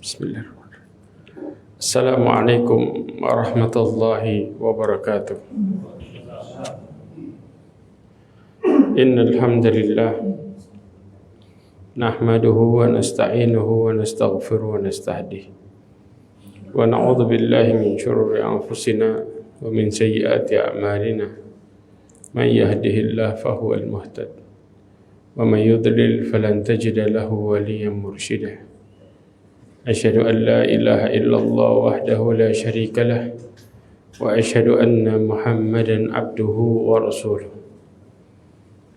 Bismillahirrahmanirrahim. Assalamualaikum warahmatullahi wabarakatuh. Innal hamdalillah nahmaduhu wa nasta'inuhu wa nastaghfiruhu wa nastahdihi wa na'udzu billahi min shururi anfusina wa min sayyiati a'malina. Man yahdihillahu fahuwal muhtad wa man yudlil falan tajida lahu waliyyan mursyida. Asyhadu an la ilaha illallah wahdahu la syarika lah wa asyhadu anna Muhammadan abduhu wa rasuluh.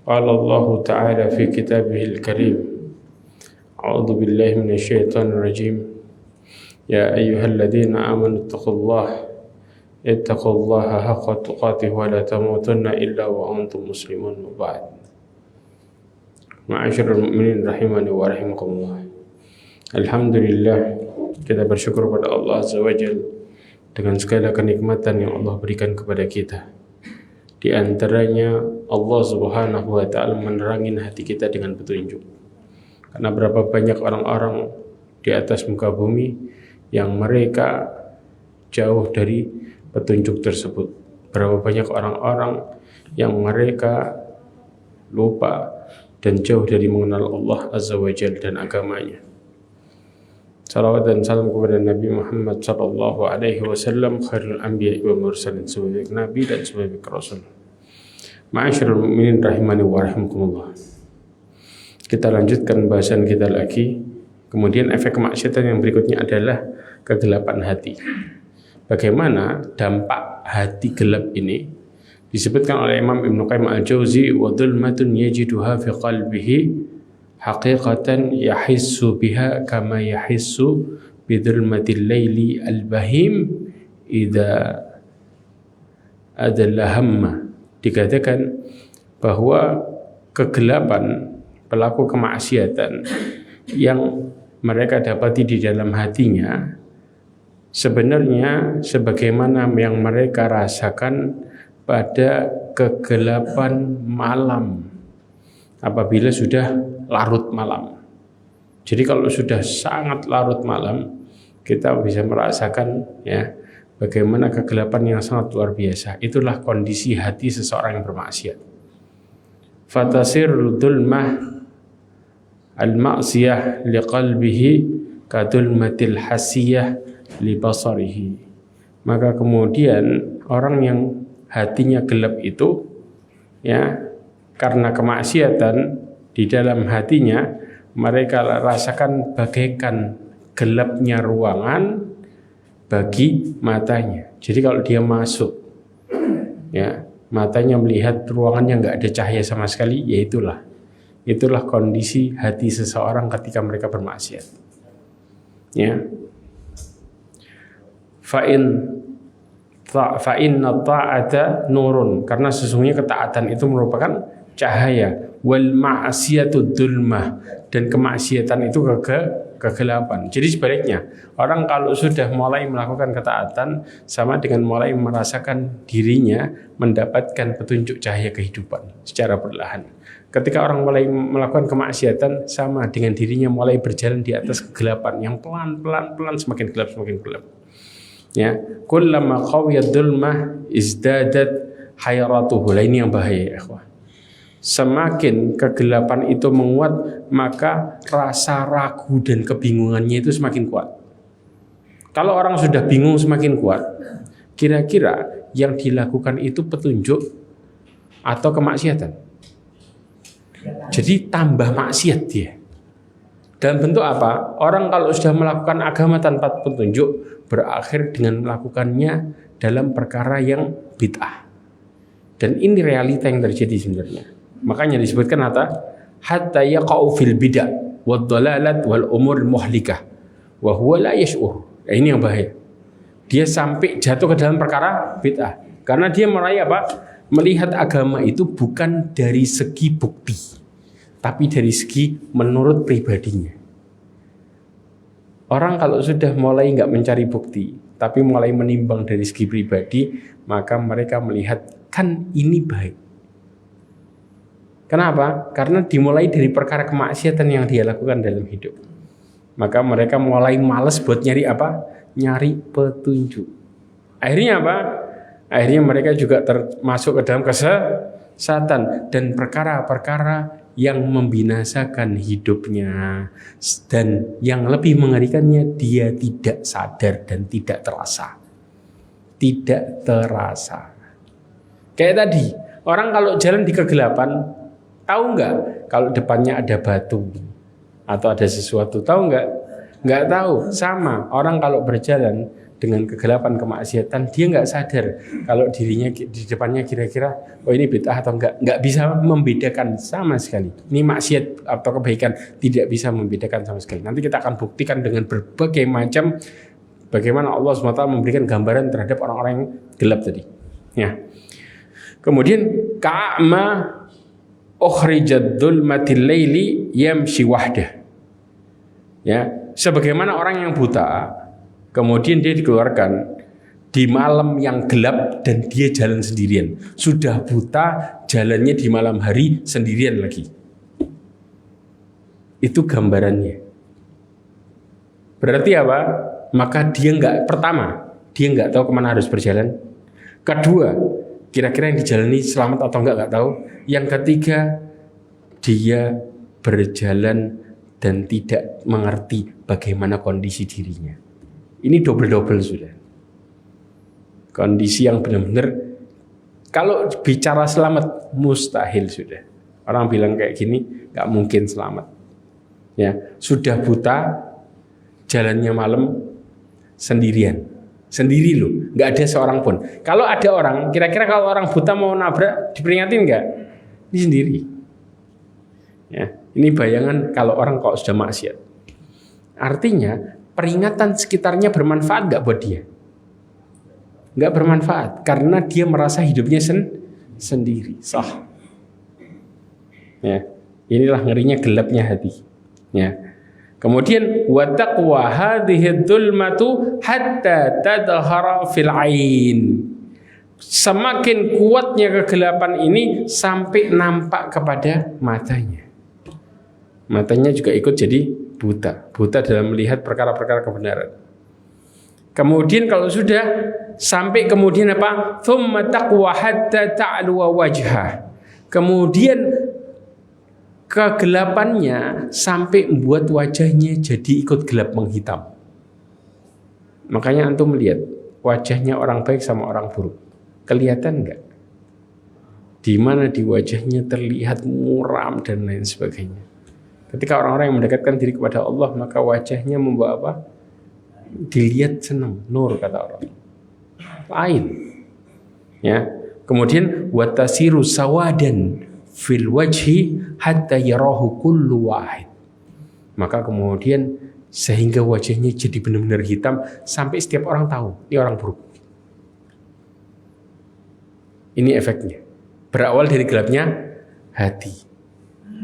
Qala Allah ta'ala fi kitabihil karim. A'udzu billahi minasyaitonir rajim. Ya ayyuhalladzina amanu ittaqullaha haqqa tuqatih wa la tamutunna illa wa antum muslimun. Ba'd. Ma'asyiral mu'minin rahimani wa rahimakumullah. Alhamdulillah, kita bersyukur pada Allah Azza wa Jalla dengan segala kenikmatan yang Allah berikan kepada kita. Di antaranya Allah Subhanahu wa taala menerangi hati kita dengan petunjuk. Karena berapa banyak orang-orang di atas muka bumi yang mereka jauh dari petunjuk tersebut. Berapa banyak orang-orang yang mereka lupa dan jauh dari mengenal Allah Azza wa Jalla dan agamanya. Salawat dan salam kepada Nabi Muhammad sallallahu alaihi wasallam, khairul anbiya wa mursalin, sebaik nabi dan sebaik rasul. Ma'asyiral mu'minin rahimani wa rahimakumullah. Kita lanjutkan bahasan kita lagi. Kemudian efek kemaksiatan yang berikutnya adalah kegelapan hati. Bagaimana dampak hati gelap ini? Disebutkan oleh Imam Ibnu Qayyim al-Jauzi, wa dhulmatun yajiduha fi qalbihi haqiqatan yahissu biha kama yahissu bidhulmatil laili al-bahim idza adalla hamma. Dikatakan bahwa kegelapan pelaku kemaksiatan yang mereka dapati di dalam hatinya sebenarnya sebagaimana yang mereka rasakan pada kegelapan malam apabila sudah larut malam. Jadi kalau sudah sangat larut malam, kita bisa merasakan ya bagaimana kegelapan yang sangat luar biasa. Itulah kondisi hati seseorang yang bermaksiat. Fatasirul dhulmah al-ma'siyah liqalbihi kadulmatil hasiyah libasarihi. Maka kemudian orang yang hatinya gelap itu ya karena kemaksiatan di dalam hatinya, mereka rasakan bagaikan gelapnya ruangan bagi matanya. Jadi kalau dia masuk, ya matanya melihat ruangannya nggak ada cahaya sama sekali, ya itulah kondisi hati seseorang ketika mereka bermaksiat. Ya, fa'inna ta'ata nurun, karena sesungguhnya ketaatan itu merupakan cahaya, wal ma'siyatu dzulmah, dan kemaksiatan itu kegelapan. Jadi sebaliknya, orang kalau sudah mulai melakukan ketaatan sama dengan mulai merasakan dirinya mendapatkan petunjuk cahaya kehidupan secara perlahan. Ketika orang mulai melakukan kemaksiatan sama dengan dirinya mulai berjalan di atas kegelapan yang pelan-pelan semakin gelap. Ya, kullama qawiyad dzulmah izdadat hayratuhu. Ini yang bahaya ya, ikhwah. Semakin kegelapan itu menguat, maka rasa ragu dan kebingungannya itu semakin kuat. Kalau orang sudah bingung semakin kuat, kira-kira yang dilakukan itu petunjuk atau kemaksiatan? Jadi tambah maksiat dia. Dalam bentuk apa? Orang kalau sudah melakukan agama tanpa petunjuk, berakhir dengan melakukannya dalam perkara yang bid'ah. Dan ini realita yang terjadi sebenarnya. Makanya disebutkan hatta yaqa'u fil bid'ah wad dalalat wal umur muhlikah wa huwa la yash'ur. Ini yang bahaya. Dia sampai jatuh ke dalam perkara bid'ah. Karena dia meraih apa? Melihat agama itu bukan dari segi bukti, tapi dari segi menurut pribadinya. Orang kalau sudah mulai nggak mencari bukti, tapi mulai menimbang dari segi pribadi, maka mereka melihat kan ini baik. Kenapa? Karena dimulai dari perkara kemaksiatan yang dia lakukan dalam hidup. Maka mereka mulai malas buat nyari apa? Nyari petunjuk. Akhirnya apa? Akhirnya mereka juga termasuk ke dalam kesesatan dan perkara-perkara yang membinasakan hidupnya. Dan yang lebih mengerikannya, dia tidak sadar dan tidak terasa. Tidak terasa. Kayak tadi, orang kalau jalan di kegelapan, tahu nggak kalau depannya ada batu atau ada sesuatu? Tahu nggak? Nggak tahu. Sama orang kalau berjalan dengan kegelapan kemaksiatan, dia nggak sadar kalau dirinya di depannya kira-kira oh ini bid'ah atau nggak bisa membedakan sama sekali. Ini maksiat atau kebaikan, tidak bisa membedakan sama sekali. Nanti kita akan buktikan dengan berbagai macam bagaimana Allah SWT memberikan gambaran terhadap orang-orang yang gelap tadi. Ya. Kemudian ka'ma ukhrijad dzulmatil laili yamshi wahdah. Ya, sebagaimana orang yang buta, kemudian dia dikeluarkan di malam yang gelap dan dia jalan sendirian. Sudah buta, jalannya di malam hari sendirian lagi. Itu gambarannya. Berarti apa? Maka dia dia nggak tahu kemana harus berjalan. Kedua, kira-kira yang dijalani selamat atau nggak tahu. Yang ketiga, dia berjalan dan tidak mengerti bagaimana kondisi dirinya. Ini double-double sudah. Kondisi yang benar-benar, kalau bicara selamat, mustahil sudah. Orang bilang kayak gini, gak mungkin selamat. Ya, sudah buta, jalannya malam, sendirian. Sendiri loh, gak ada seorang pun. Kalau ada orang, kira-kira kalau orang buta mau nabrak, diperingatin gak? Ini sendiri. Ya, ini bayangan kalau orang kok sudah maksiat. Artinya peringatan sekitarnya bermanfaat gak buat dia? Gak bermanfaat karena dia merasa hidupnya sendiri. Sah. Ya, inilah ngerinya gelapnya hati. Ya. Kemudian wa taqwa hadhihi dzulmatu hatta tadhhara fil ain. Semakin kuatnya kegelapan ini sampai nampak kepada matanya. Matanya juga ikut jadi buta. Buta dalam melihat perkara-perkara kebenaran. Kemudian kalau sudah sampai kemudian apa? Tsumma taqwa hatta ta'lu wajhah. Kemudian kegelapannya sampai membuat wajahnya jadi ikut gelap menghitam. Makanya antum melihat wajahnya orang baik sama orang buruk. Kelihatan enggak? Di mana di wajahnya terlihat muram dan lain sebagainya. Ketika orang-orang yang mendekatkan diri kepada Allah, maka wajahnya membawa apa? Dilihat senang, nur kata orang. Lain. Ya. Kemudian watasiru sawadan fil wajhi hatta yarahu kullu wahid. Maka kemudian sehingga wajahnya jadi benar-benar hitam sampai setiap orang tahu ini orang buruk. Ini efeknya. Berawal dari gelapnya hati.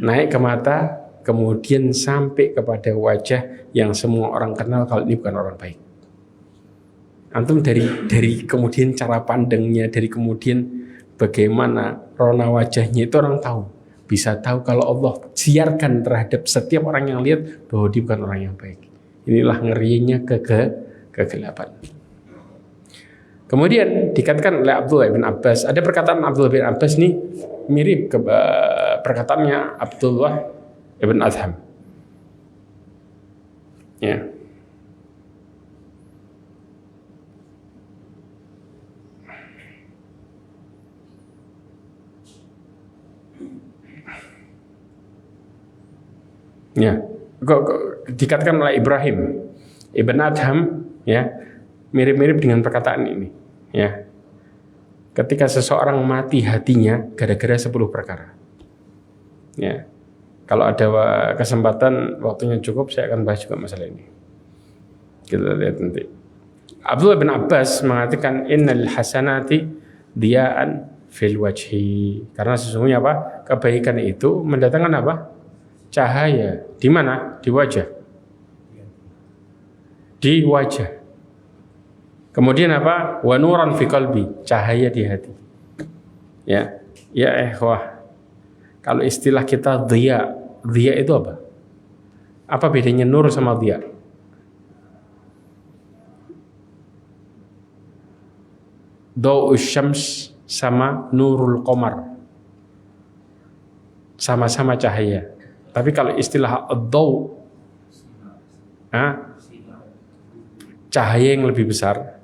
Naik ke mata, kemudian sampai kepada wajah yang semua orang kenal kalau ini bukan orang baik. Antum dari kemudian cara pandangnya, dari kemudian bagaimana rona wajahnya itu orang tahu. Bisa tahu kalau Allah siarkan terhadap setiap orang yang lihat bahwa dia bukan orang yang baik. Inilah ngerinya kegelapan. Kemudian dikatakan oleh Abdullah bin Abbas, ada perkataan Abdullah bin Abbas nih mirip ke perkataannya Abdullah bin Adham. Ya. Ya, kok dikatakan oleh Ibrahim Ibn Adham, ya, mirip-mirip dengan perkataan ini, ya. Ketika seseorang mati hatinya gara-gara 10 perkara. Ya. Kalau ada kesempatan waktunya cukup, saya akan bahas juga masalah ini. Kita lihat nanti. Abdullah bin Abbas mengatakan innal hasanati diya'an fil wajhi. Karena sesungguhnya apa? Kebaikan itu mendatangkan apa? Cahaya. Di mana? Di wajah. Di wajah. Kemudian apa? Wa nuran fi qalbi, cahaya di hati. Ya. Ya ikhwah. Kalau istilah kita dhiya, dhiya itu apa? Apa bedanya nur sama dhiya? Dau'us syams sama nurul qamar. Sama-sama cahaya. Tapi kalau istilah ad-daw, cahaya yang lebih besar.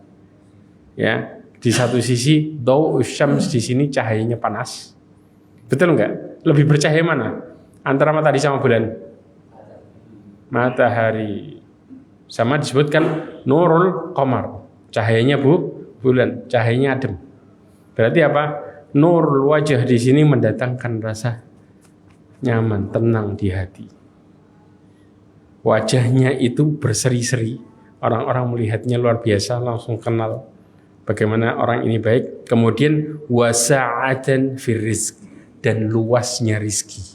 Ya, di satu sisi dau'us syams, di sini cahayanya panas. Betul enggak? Lebih bercahaya mana? Antara matahari sama bulan? Matahari. Sama disebutkan nurul qamar. Cahayanya bulan, cahayanya adem. Berarti apa? Nurul wajah di sini mendatangkan rasa nyaman, tenang di hati. Wajahnya itu berseri-seri. Orang-orang melihatnya luar biasa, langsung kenal bagaimana orang ini baik. Kemudian wasa'atan fir rizq, dan luasnya rizki.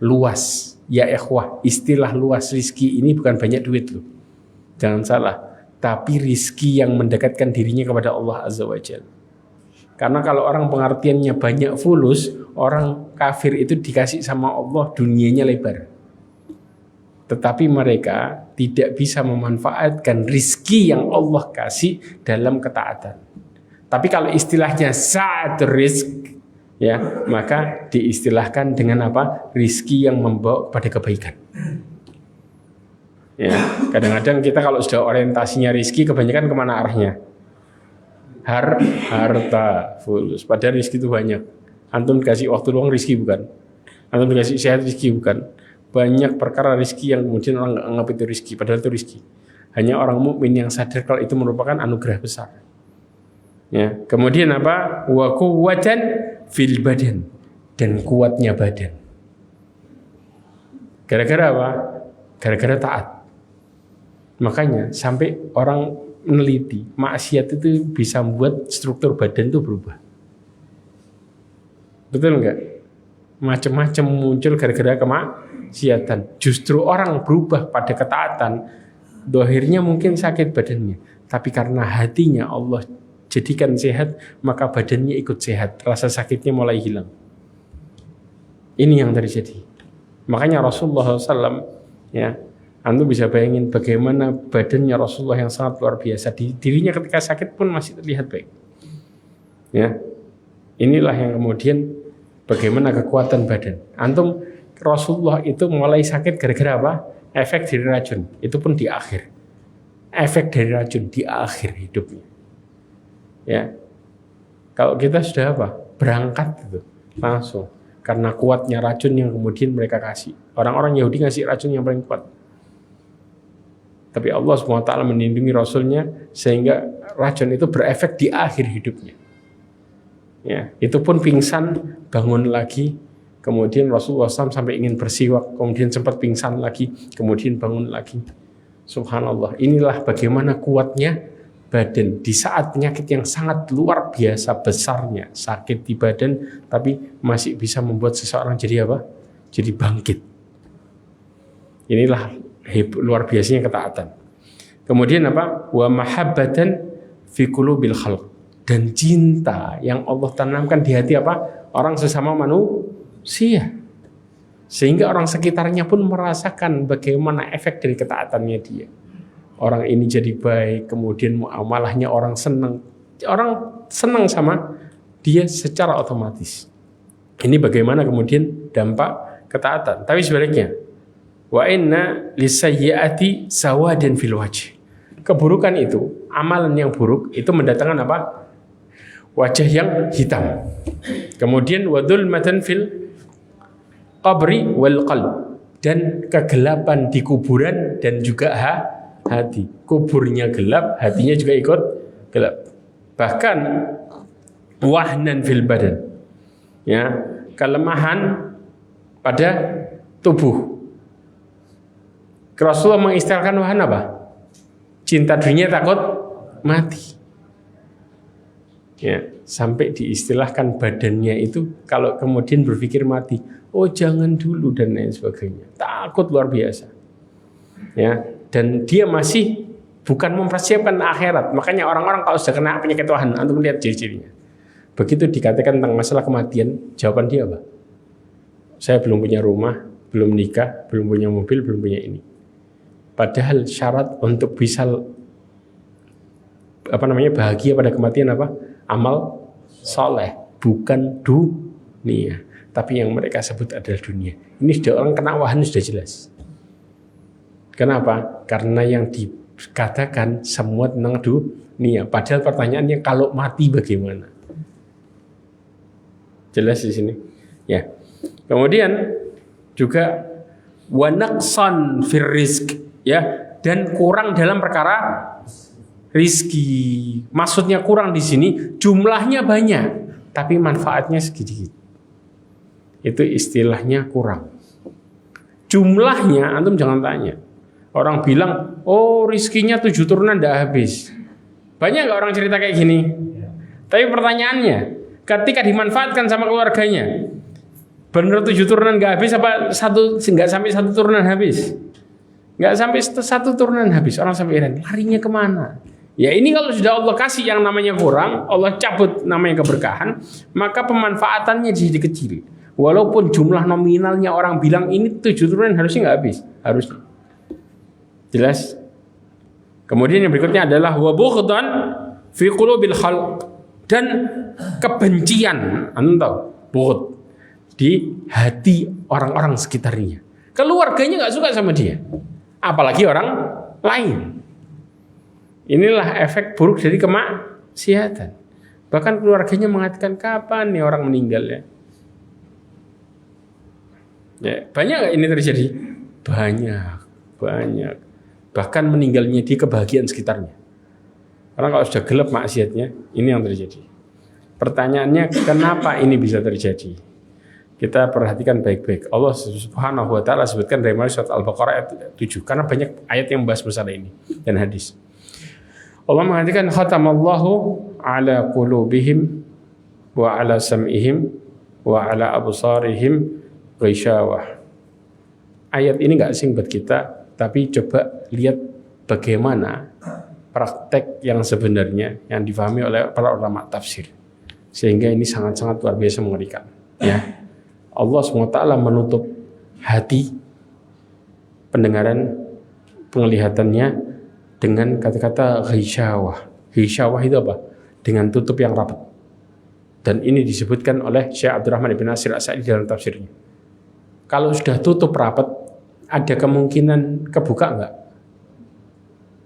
Luas, ya ikhwah, istilah luas rizki ini bukan banyak duit loh. Jangan salah, tapi rizki yang mendekatkan dirinya kepada Allah Azza wa Jalla. Karena kalau orang pengertiannya banyak fulus, orang kafir itu dikasih sama Allah dunianya lebar. Tetapi mereka tidak bisa memanfaatkan rizki yang Allah kasih dalam ketaatan. Tapi kalau istilahnya saat rizq, ya, maka diistilahkan dengan apa? Rizki yang membawa kepada kebaikan. Ya, kadang-kadang kita kalau sudah orientasinya rizki, kebanyakan kemana arahnya? Harta, fulus. Padahal rizki itu banyak. Antum dikasih waktu luang rizki bukan? Antum dikasih sehat rizki bukan? Banyak perkara rizki yang kemudian orang anggap itu rizki, padahal itu rizki. Hanya orang mukmin yang sadar kalau itu merupakan anugerah besar. Ya, kemudian apa? Wa quwwatan fil badan, dan kuatnya badan. Gara-gara apa? Gara-gara taat. Makanya sampai orang meneliti maksiat itu bisa membuat struktur badan itu berubah. Betul enggak? Macam-macam muncul gara-gara kemaksiatan. Justru orang berubah pada ketaatan, dohirnya mungkin sakit badannya, tapi karena hatinya Allah jadikan sehat, maka badannya ikut sehat, rasa sakitnya mulai hilang. Ini yang terjadi. Makanya Rasulullah SAW, ya, antum bisa bayangin bagaimana badannya Rasulullah yang sangat luar biasa. Dirinya ketika sakit pun masih terlihat baik. Ya, inilah yang kemudian bagaimana kekuatan badan. Antum, Rasulullah itu mulai sakit gara-gara apa? Efek dari racun. Itu pun di akhir. Efek dari racun di akhir hidupnya. Ya, kalau kita sudah apa? Berangkat itu langsung karena kuatnya racun yang kemudian mereka kasih. Orang-orang Yahudi ngasih racun yang paling kuat. Tapi Allah SWT melindungi Rasulnya sehingga racun itu berefek di akhir hidupnya. Ya, itu pun pingsan, bangun lagi. Kemudian Rasulullah SAW sampai ingin bersiwak, kemudian sempat pingsan lagi, kemudian bangun lagi. Subhanallah, inilah bagaimana kuatnya badan di saat penyakit yang sangat luar biasa besarnya, sakit di badan, tapi masih bisa membuat seseorang jadi apa? Jadi bangkit. Inilah luar biasanya ketaatan. Kemudian apa? Wa mahabbatan fi qulubil khalq, dan cinta yang Allah tanamkan di hati apa? Orang sesama manusia. Sehingga orang sekitarnya pun merasakan bagaimana efek dari ketaatannya dia. Orang ini jadi baik, kemudian muamalahnya orang senang. Orang senang sama dia secara otomatis. Ini bagaimana kemudian dampak ketaatan. Tapi sebaliknya, wa inna lisayyiati sawadan fil wajh. Keburukan itu, amalan yang buruk itu mendatangkan apa? Wajah yang hitam. Kemudian wadulmatan fil qabri wal qalb, dan kegelapan di kuburan dan juga hati. Kuburnya gelap, hatinya juga ikut gelap. Bahkan wahnan fil badan, ya, kelemahan pada tubuh. Rasulullah mengistilahkan wahan apa? cinta dunia takut mati. Ya, sampai diistilahkan badannya itu kalau kemudian berpikir mati, oh jangan dulu dan lain sebagainya. Takut luar biasa. Ya, dan dia masih bukan mempersiapkan akhirat. Makanya orang-orang kalau sudah kena penyakit wahan, antum lihat ciri-cirinya. Begitu dikatakan tentang masalah kematian, jawaban dia apa? Saya belum punya rumah, belum nikah, belum punya mobil, belum punya ini. Padahal syarat untuk bisa bahagia pada kematian apa? Amal soleh, bukan dunia. Tapi yang mereka sebut adalah dunia. Ini sudah orang kena wahan sudah jelas. Kenapa? Karena yang dikatakan semua tentang dunia. Padahal pertanyaannya kalau mati bagaimana? Jelas di sini. Ya. Kemudian juga wanaqsan fir rizq, ya, dan kurang dalam perkara rizki. Maksudnya kurang di sini jumlahnya banyak tapi manfaatnya sedikit. Itu istilahnya kurang. Jumlahnya antum jangan tanya. Orang bilang, oh rizkinya 7 turunan tidak habis. Banyak nggak orang cerita kayak gini? Tapi pertanyaannya, ketika dimanfaatkan sama keluarganya, benar 7 turunan nggak habis apa nggak sampai 1 turunan habis? Nggak sampai 1 turunan habis. Orang sampai heran, larinya kemana? Ya ini kalau sudah Allah kasih yang namanya kurang, Allah cabut namanya keberkahan, maka pemanfaatannya jadi kecil. Walaupun jumlah nominalnya orang bilang ini 7 turunan harusnya nggak habis, harusnya. Jelas? Kemudian yang berikutnya adalah wa bughdan fi qulubil khalq, dan kebencian, anda tahu, bughd, di hati orang-orang sekitarnya. Keluarganya nggak suka sama dia, apalagi orang lain. Inilah efek buruk dari kemaksiatan. Bahkan keluarganya mengatakan, kapan nih orang meninggal ya? Ya, banyak nggak ini terjadi? Banyak. Bahkan meninggalnya di kebahagiaan sekitarnya. Orang kalau sudah gelap maksiatnya, ini yang terjadi. Pertanyaannya, kenapa ini bisa terjadi? Kita perhatikan baik-baik. Allah Subhanahu wa taala sebutkan dari surat Al-Baqarah ayat 7, karena banyak ayat yang membahas masalah ini dan hadis. Allah mengatakan khatamallahu ala qulubihim wa ala sam'ihim wa ala absarihim ghisyawah. Ayat ini enggak asing buat kita, tapi coba lihat bagaimana praktek yang sebenarnya yang difahami oleh para ulama tafsir. Sehingga ini sangat-sangat luar biasa mengerikan, ya. Allah SWT menutup hati, pendengaran, penglihatannya dengan kata-kata ghisyawah. Ghisyawah itu apa? Dengan tutup yang rapat. Dan ini disebutkan oleh Syekh Abdurrahman bin Nasir As-Sa'di dalam tafsirnya. Kalau sudah tutup rapat, ada kemungkinan kebuka enggak?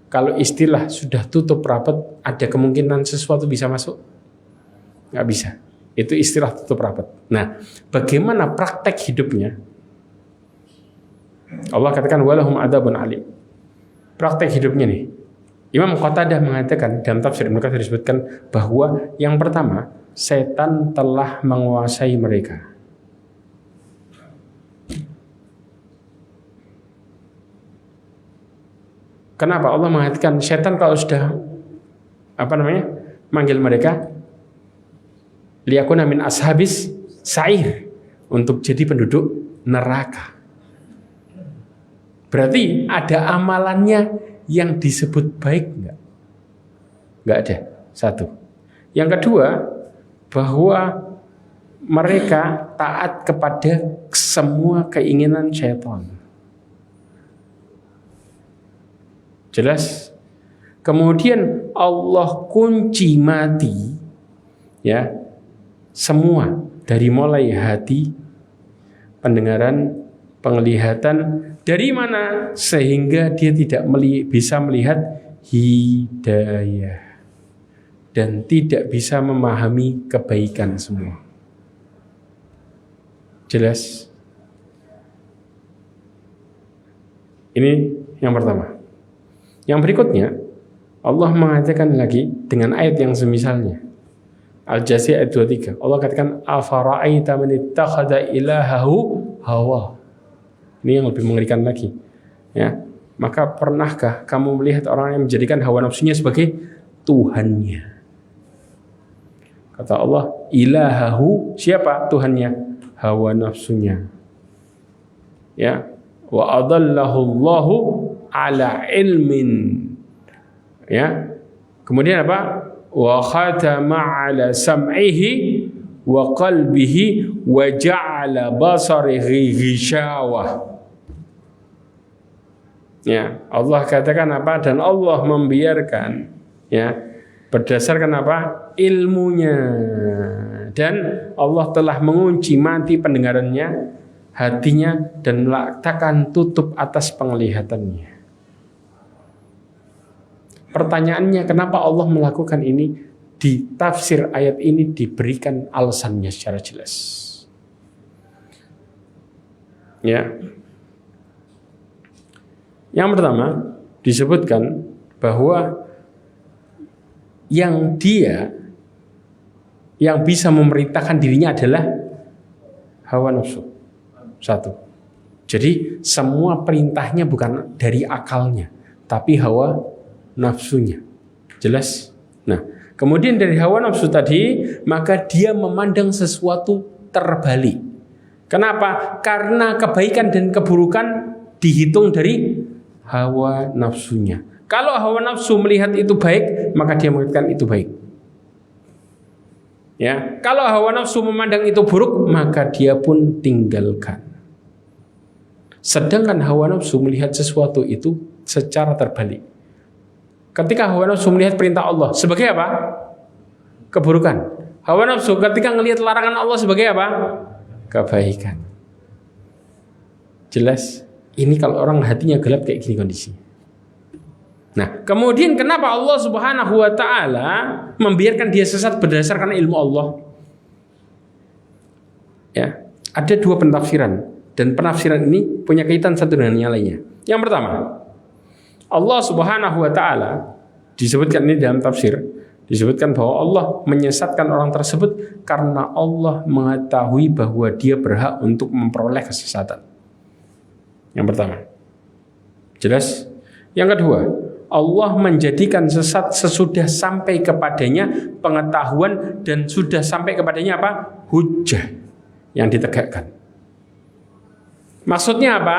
Kalau istilah sudah tutup rapat, ada kemungkinan sesuatu bisa masuk? Enggak bisa. Itu istilah tutup rapat. Nah, bagaimana praktek hidupnya? Allah katakan walahum adzabun alim. Praktek hidupnya nih. Imam Qatadah mengatakan dalam tafsir Ibnu Katsir disebutkan bahwa yang pertama, setan telah menguasai mereka. Kenapa Allah mengatakan setan kalau sudah manggil mereka liyakuna min ashabis sa'ir, untuk jadi penduduk neraka. Berarti ada amalannya yang disebut baik enggak? Enggak ada. Satu. Yang kedua, bahwa mereka taat kepada semua keinginan syaitan. Jelas? Kemudian Allah kunci mati, ya, semua dari mulai hati, pendengaran, penglihatan, dari mana sehingga dia tidak bisa melihat hidayah dan tidak bisa memahami kebaikan semua. Jelas? Ini yang pertama. Yang berikutnya, Allah mengatakan lagi dengan ayat yang semisalnya. Al-Jasiyah ayat 23. Allah katakan afara'aita man ittakhadha ilahahu hawa. Ini yang lebih mengerikan lagi, ya. Maka pernahkah kamu melihat orang yang menjadikan hawa nafsunya sebagai Tuhannya? Kata Allah, ilahahu, siapa Tuhannya? Hawa nafsunya. Ya, wa adallahu Allahu ala ilmin. Ya. Kemudian apa? Wa khatama ala sam'ihi wa qalbihi wa ja'ala basarihi ghishawah. Ya, Allah katakan apa? Dan Allah membiarkan, ya, berdasarkan apa? Ilmunya. Dan Allah telah mengunci mati pendengarannya, hatinya, dan meletakkan tutup atas penglihatannya. Pertanyaannya, kenapa Allah melakukan ini? Di tafsir ayat ini diberikan alasannya secara jelas. Ya. Yang pertama, disebutkan bahwa yang bisa memerintahkan dirinya adalah hawa nafsu. Satu. Jadi semua perintahnya bukan dari akalnya, tapi hawa nafsunya. Jelas? Nah, kemudian dari hawa nafsu tadi, maka dia memandang sesuatu terbalik. Kenapa? Karena kebaikan dan keburukan dihitung dari hawa nafsunya. Kalau hawa nafsu melihat itu baik, maka dia mengatakan itu baik. Ya, kalau hawa nafsu memandang itu buruk, maka dia pun tinggalkan. Sedangkan hawa nafsu melihat sesuatu itu secara terbalik. Ketika hawa nafsu melihat perintah Allah sebagai apa? Keburukan. Hawa nafsu ketika melihat larangan Allah sebagai apa? Kebaikan. Jelas? Ini kalau orang hatinya gelap kayak gini kondisi. Nah, kemudian kenapa Allah Subhanahu wa taala membiarkan dia sesat berdasarkan ilmu Allah? Ya, ada dua pentafsiran, dan penafsiran ini punya kaitan satu dengan yang lainnya. Yang pertama, Allah Subhanahu wa taala disebutkan ini dalam tafsir, disebutkan bahwa Allah menyesatkan orang tersebut karena Allah mengetahui bahwa dia berhak untuk memperoleh kesesatan. Yang pertama. Jelas? Yang kedua, Allah menjadikan sesat sesudah sampai kepadanya pengetahuan dan sudah sampai kepadanya apa? Hujjah yang ditegakkan. Maksudnya apa?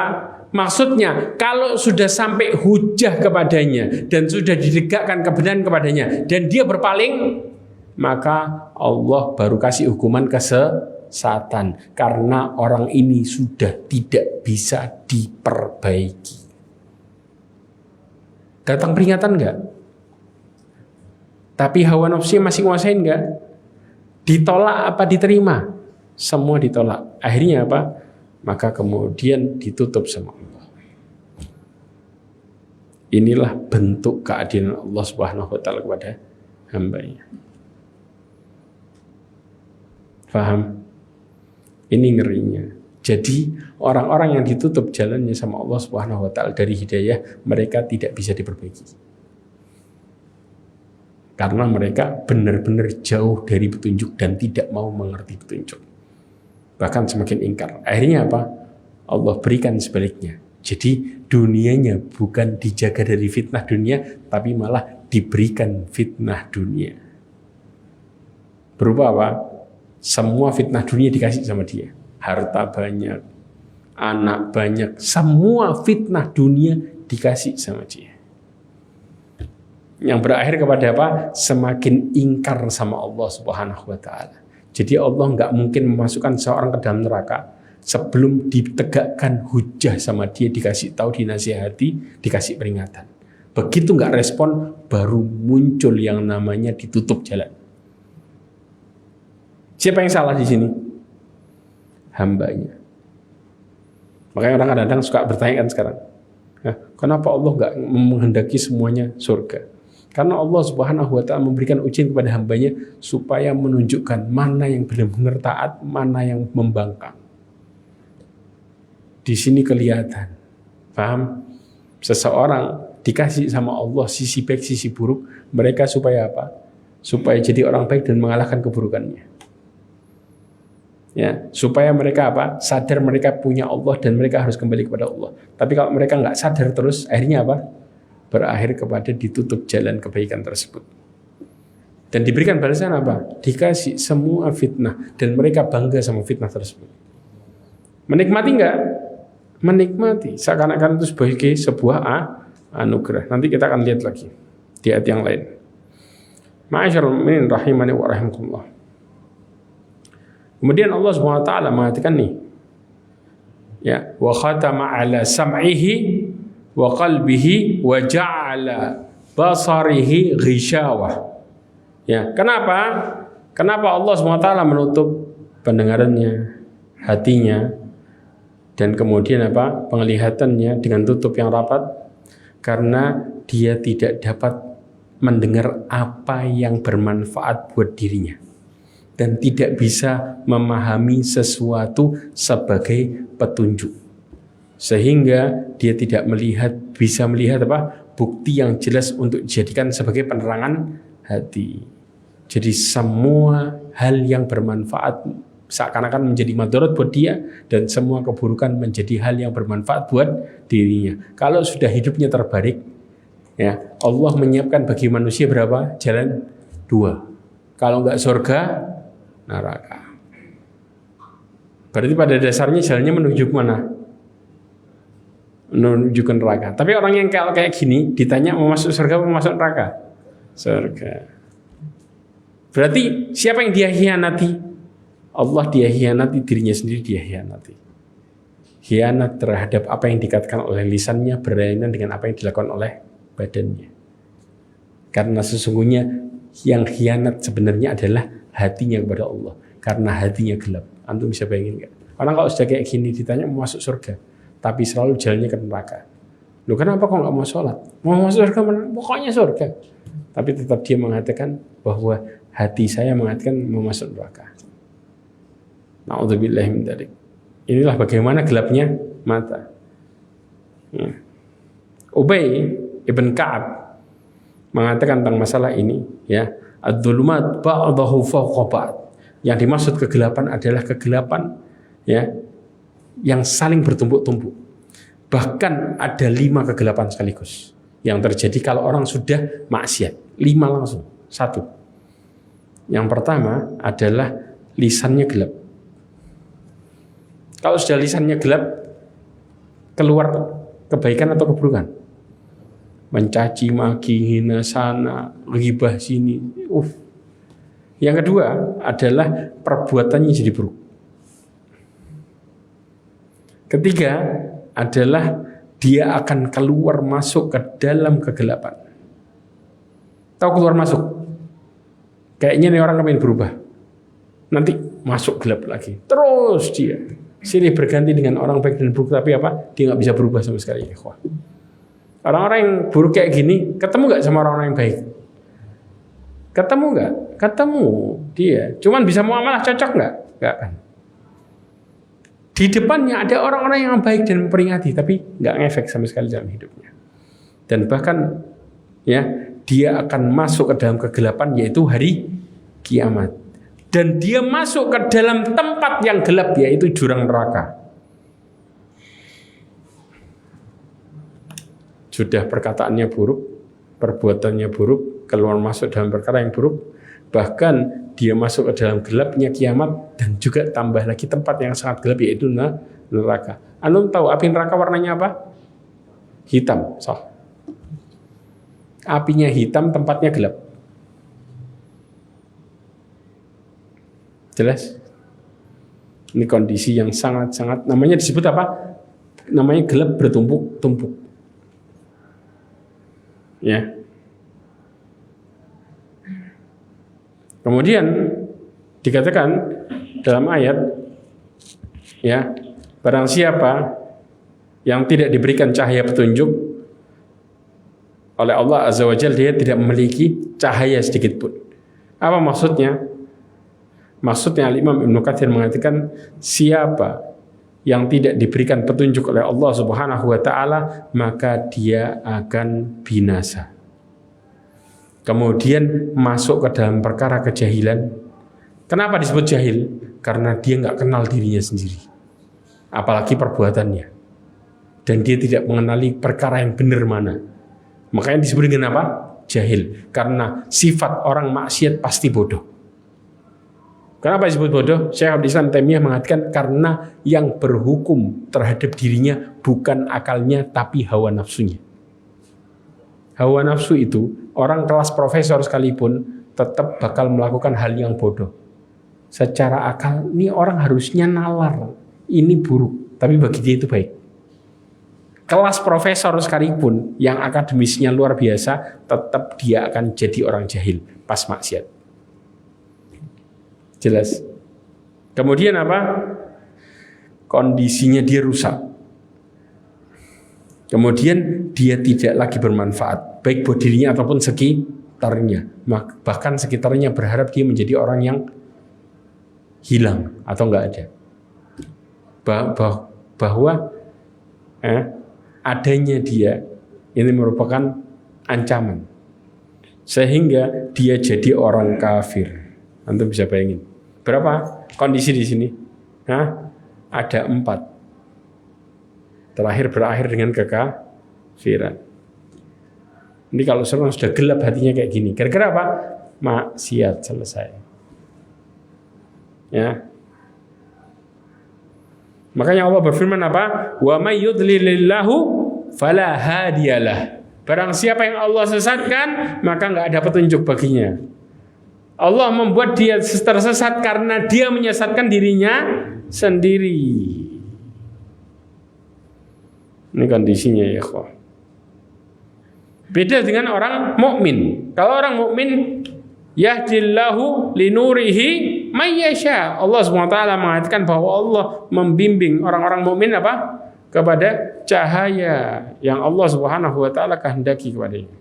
Maksudnya kalau sudah sampai hujjah kepadanya dan sudah ditegakkan kebenaran kepadanya dan dia berpaling, maka Allah baru kasih hukuman kesesatan karena orang ini sudah tidak bisa diperbaiki. Datang peringatan enggak? Tapi hawa nafsunya masih nguasain enggak? Ditolak apa diterima? Semua ditolak. Akhirnya apa? Maka kemudian ditutup sama Allah. Inilah bentuk keadilan Allah Subhanahu wa taala kepada hambanya. Faham? Ini ngerinya. Jadi orang-orang yang ditutup jalannya sama Allah Subhanahu wa taala dari hidayah, mereka tidak bisa diperbaiki. Karena mereka benar-benar jauh dari petunjuk dan tidak mau mengerti petunjuk. Bahkan semakin ingkar. Akhirnya apa? Allah berikan sebaliknya. Jadi dunianya bukan dijaga dari fitnah dunia, tapi malah diberikan fitnah dunia. Berupa apa? Semua fitnah dunia dikasih sama dia. Harta banyak, anak banyak, semua fitnah dunia dikasih sama dia. Yang berakhir kepada apa? Semakin ingkar sama Allah Subhanahu wa taala. Jadi Allah nggak mungkin memasukkan seorang ke dalam neraka sebelum ditegakkan hujjah sama dia, dikasih tahu, dinasihati, dikasih peringatan. Begitu nggak respon, baru muncul yang namanya ditutup jalan. Siapa yang salah di sini? Hambanya. Makanya orang kadang-kadang suka bertanya kan sekarang, kenapa Allah nggak menghendaki semuanya surga? Karena Allah Subhanahu wa taala memberikan ujian kepada hambanya supaya menunjukkan mana yang benar-benar taat, mana yang membangkang. Di sini kelihatan. Paham? Seseorang dikasih sama Allah sisi baik, sisi buruk, mereka supaya apa? Supaya jadi orang baik dan mengalahkan keburukannya. Ya, supaya mereka apa? Sadar mereka punya Allah dan mereka harus kembali kepada Allah. Tapi kalau mereka nggak sadar terus, akhirnya apa? Berakhir kepada ditutup jalan kebaikan tersebut. Dan diberikan balasan apa? Dikasih semua fitnah dan mereka bangga sama fitnah tersebut. Menikmati nggak? Menikmati. Seakan-akan itu sebagai sebuah anugerah. Nanti kita akan lihat lagi di ayat yang lain. Ma'asyiral mu'minin rahimani wa rahimakumullah. Kemudian Allah Subhanahu wa taala mengatakan nih, ya, wa khatama ala sam'ihi wa qalbihi wa ja'ala basarihi ghishawah. Ya, kenapa? Kenapa Allah Subhanahu wa taala menutup pendengarannya, hatinya, dan kemudian apa? Penglihatannya dengan tutup yang rapat? Karena dia tidak dapat mendengar apa yang bermanfaat buat dirinya dan tidak bisa memahami sesuatu sebagai petunjuk, sehingga dia tidak bisa melihat apa? Bukti yang jelas untuk dijadikan sebagai penerangan hati. Jadi semua hal yang bermanfaat seakan-akan menjadi madarat buat dia, dan semua keburukan menjadi hal yang bermanfaat buat dirinya. Kalau sudah hidupnya terbalik, ya, Allah menyiapkan bagi manusia berapa? Jalan dua. Kalau enggak surga, neraka. Berarti pada dasarnya jalannya menuju mana? Menuju ke neraka. Tapi orang yang kayak gini ditanya mau masuk surga atau masuk neraka? Surga. Berarti siapa yang dia hianati? Allah dia hianati, dirinya sendiri dia hianati. Hianat terhadap apa yang dikatakan oleh lisannya berlainan dengan apa yang dilakukan oleh badannya. Karena sesungguhnya yang khianat sebenarnya adalah hatinya kepada Allah, karena hatinya gelap. Antum bisa bayangin nggak? Orang kalau sudah kayak gini ditanya mau masuk surga, tapi selalu jalannya ke neraka. Loh, kenapa kok nggak mau sholat? Mau masuk surga, pokoknya surga. Tapi tetap dia mengatakan bahwa hati saya mengatakan mau masuk neraka. Na'udzubillahi min dzalik. Inilah bagaimana gelapnya mata. Ubay ibn Ka'ab mengatakan tentang masalah ini, ya, ad-dhulumat ba'dahu fawqa ba'd. Yang dimaksud kegelapan adalah kegelapan, ya, yang saling bertumpuk-tumpuk. Bahkan ada 5 kegelapan sekaligus yang terjadi kalau orang sudah maksiat. 5 langsung, 1. Yang pertama adalah lisannya gelap. Kalau sudah lisannya gelap, keluar kebaikan atau keburukan? Mencaci maki, hina sana, ghibah sini. Yang kedua adalah perbuatannya jadi buruk. Ketiga adalah dia akan keluar masuk ke dalam kegelapan. Tahu keluar masuk? Kayaknya nih orang pengen berubah, nanti masuk gelap lagi. Terus dia silih berganti dengan orang baik dan buruk, tapi apa? Dia nggak bisa berubah sama sekali. Orang-orang yang buruk kayak gini, ketemu nggak sama orang-orang yang baik? Ketemu nggak? Ketemu dia. Cuman bisa muamalah cocok nggak? Nggak kan? Di depannya ada orang-orang yang baik dan memperingati, tapi nggak ngefek sama sekali dalam hidupnya. Dan bahkan, ya, dia akan masuk ke dalam kegelapan, yaitu hari kiamat. Dan dia masuk ke dalam tempat yang gelap, yaitu jurang neraka. Sudah perkataannya buruk, perbuatannya buruk, keluar masuk dalam perkara yang buruk, bahkan dia masuk ke dalam gelapnya kiamat, dan juga tambah lagi tempat yang sangat gelap, yaitu neraka. Antum tahu api neraka warnanya apa? Hitam. Apinya hitam, tempatnya gelap. Jelas? Ini kondisi yang sangat-sangat, namanya disebut apa? Namanya gelap bertumpuk-tumpuk. Ya. Kemudian dikatakan dalam ayat, ya, barang siapa yang tidak diberikan cahaya petunjuk oleh Allah Azza wa Jalla, dia tidak memiliki cahaya sedikit pun. Apa maksudnya? Maksudnya Imam Ibnu Katsir mengatakan, siapa yang tidak diberikan petunjuk oleh Allah Subhanahu wa taala, maka dia akan binasa. Kemudian masuk ke dalam perkara kejahilan. Kenapa disebut jahil? karena dia nggak kenal dirinya sendiri, apalagi perbuatannya, dan dia tidak mengenali perkara yang benar mana. Makanya disebut dengan apa? Jahil. Karena sifat orang maksiat pasti bodoh. Kenapa disebut bodoh? Syekh Abdul Islam Taimiyah mengatakan karena yang berhukum terhadap dirinya bukan akalnya tapi hawa nafsunya. Hawa nafsu itu orang kelas profesor sekalipun tetap bakal melakukan hal yang bodoh. Secara akal ini orang harusnya nalar, ini buruk, tapi bagi dia itu baik. Kelas profesor sekalipun yang akademisnya luar biasa, tetap dia akan jadi orang jahil pas maksiat. Jelas. Kemudian apa? Kondisinya dia rusak. Kemudian dia tidak lagi bermanfaat, baik buat dirinya ataupun sekitarnya. Bahkan sekitarnya berharap dia menjadi orang yang hilang atau enggak ada. Bahwa adanya dia ini merupakan ancaman, sehingga dia jadi orang kafir. Antum bisa bayangin. Berapa kondisi di sini? Ada 4. Berakhir dengan kekafiran. Ini kalau seorang sudah gelap hatinya kayak gini, kira-kira apa? Maksiat, selesai. Ya. Makanya Allah berfirman apa? Wa may yudlilillahu fala hadiyalah. Barang siapa yang Allah sesatkan, maka enggak ada petunjuk baginya. Allah membuat dia tersesat karena dia menyesatkan dirinya sendiri. Ini kondisinya ya kok. Beda dengan orang mukmin. Kalau orang mukmin yahdillahu linurihi may yasha. Allah SWT mengatakan bahwa Allah membimbing orang-orang mukmin apa? Kepada cahaya yang Allah Subhanahu wa taala kehendaki kepadanya.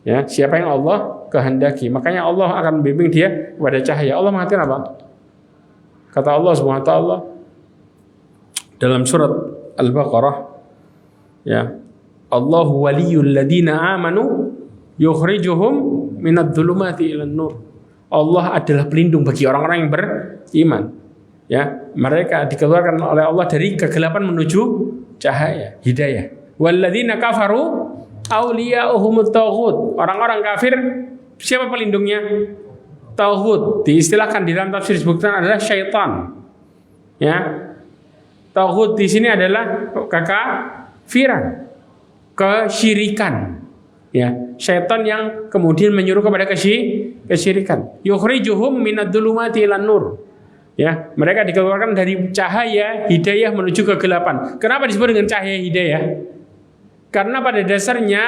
Ya, siapa yang Allah kehendaki, makanya Allah akan membimbing dia kepada cahaya. Allah mengatakan apa? Kata Allah Subhanahu wa taala dalam surat Al-Baqarah, ya, Allahu waliyul ladina amanu yukhrijuhum minadh dhulumati ilan nur. Allah adalah pelindung bagi orang-orang yang beriman. Ya, mereka dikeluarkan oleh Allah dari kegelapan menuju cahaya, hidayah. Walladzina kafaru awliya'uhumut taghut. Orang-orang kafir siapa pelindungnya? Taghut. Diistilahkan di dalam tafsir disebutkan adalah syaitan. Ya. Taghut di sini adalah kekafiran, kesyirikan. Ya, syaitan yang kemudian menyuruh kepada kesyirikan. Yukhrijuhum minadh-dhulumati ilan nur. Ya, mereka dikeluarkan dari cahaya hidayah menuju kegelapan. Kenapa disebut dengan cahaya hidayah? Karena pada dasarnya